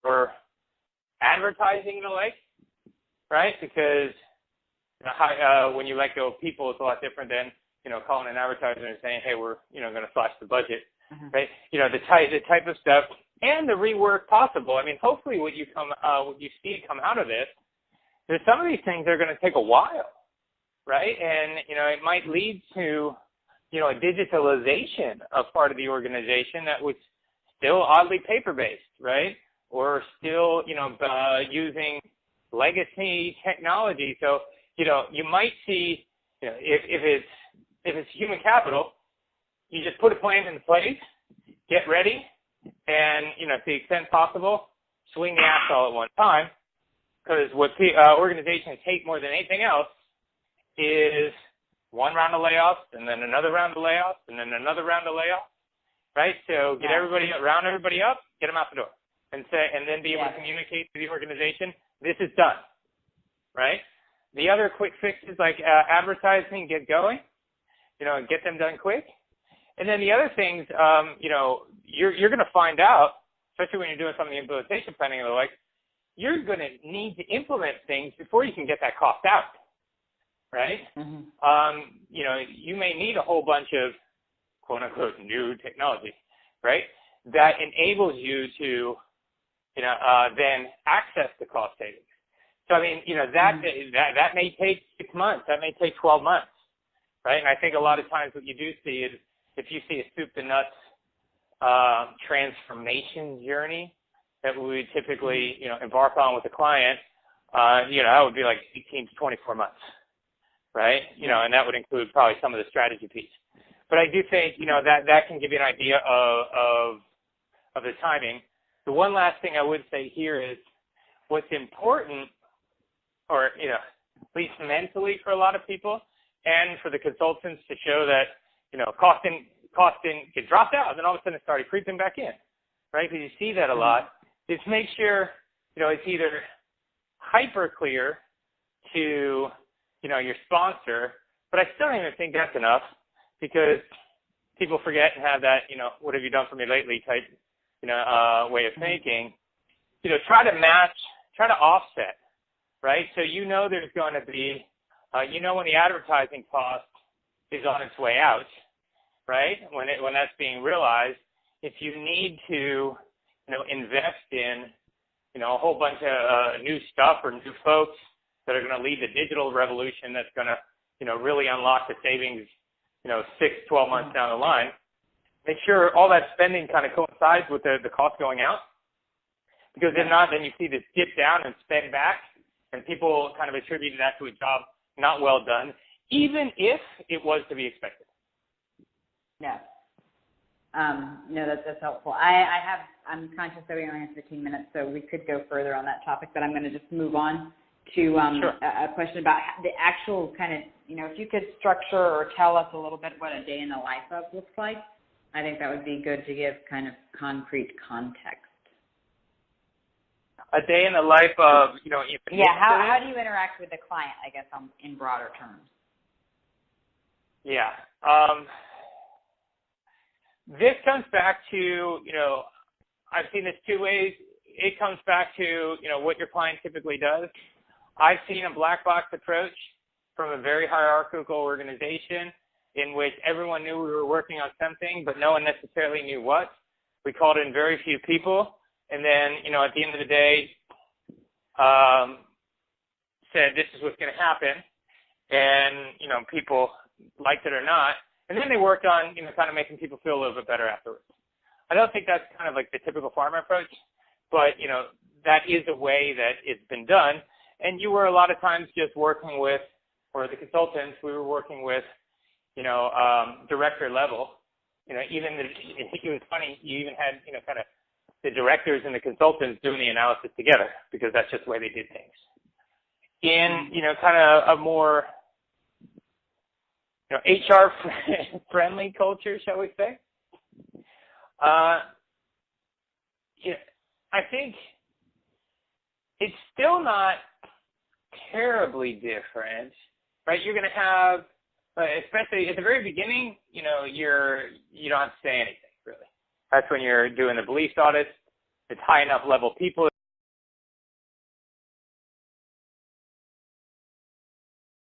for advertising and the like, right? Because when you let go of people, it's a lot different than, calling an advertiser and saying, hey, we're, going to slash the budget, right? The type of stuff and the rework possible. I mean, hopefully what you see come out of this, there's some of these things that are going to take a while, right? And, it might lead to, a digitalization of part of the organization that was still oddly paper-based, right? Or still, using legacy technology. So, you might see, if it's human capital, you just put a plan in place, get ready, and, to the extent possible, swing the axe all at one time. Because what organizations hate more than anything else is one round of layoffs, and then another round of layoffs, and then another round of layoffs, right? So round everybody up, get them out the door, and then be able to communicate to the organization, this is done, right? The other quick fixes like advertising, get going, and get them done quick. And then the other things, you're going to find out, especially when you're doing some of the implementation planning and the like, you're going to need to implement things before you can get that cost out, right? You may need a whole bunch of quote-unquote new technology, right, that enables you to, then access the cost savings. So, I mean, that may take 6 months. That may take 12 months, right? And I think a lot of times what you do see is if you see a soup-to-nuts transformation journey that we would typically, embark on with a client, that would be like 18 to 24 months, right? And that would include probably some of the strategy piece. But I do think, that can give you an idea of the timing. The one last thing I would say here is what's important, or, at least mentally for a lot of people and for the consultants to show that, cost didn't get dropped out and then all of a sudden it started creeping back in, right? Because you see that a lot. Is make sure, it's either hyper clear to, your sponsor, but I still don't even think that's enough because people forget and have that, what have you done for me lately type, way of thinking. Try to offset, right? So there's going to be, when the advertising cost is on its way out, right? When that's being realized, if you need to, invest in, a whole bunch of new stuff or new folks that are going to lead the digital revolution that's going to, really unlock the savings, 6-12 months down the line, make sure all that spending kind of coincides with the cost going out. Because if not, then you see this dip down and spend back, and people kind of attribute that to a job not well done, even if it was to be expected. Yeah. No, that's helpful. I'm conscious that we only have 15 minutes, so we could go further on that topic, but I'm going to just move on to a question about the actual kind of, if you could structure or tell us a little bit what a day in the life of looks like, I think that would be good to give kind of concrete context. A day in the life of, how do you interact with the client, I guess, in broader terms? Yeah. This comes back to, I've seen this two ways. It comes back to, what your client typically does. I've seen a black box approach from a very hierarchical organization in which everyone knew we were working on something, but no one necessarily knew what. We called in very few people, and then, at the end of the day, said this is what's going to happen, and, people liked it or not. And then they worked on, kind of making people feel a little bit better afterwards. I don't think that's kind of like the typical pharma approach, but, that is a way that it's been done. And you were a lot of times just working with, or the consultants, we were working with, director level. It was funny, you even had, kind of the directors and the consultants doing the analysis together because that's just the way they did things. In, kind of a more, HR friendly culture, shall we say? I think it's still not terribly different, right? You're going to have, especially at the very beginning, you don't have to say anything really. That's when you're doing the beliefs audits. it's high enough level people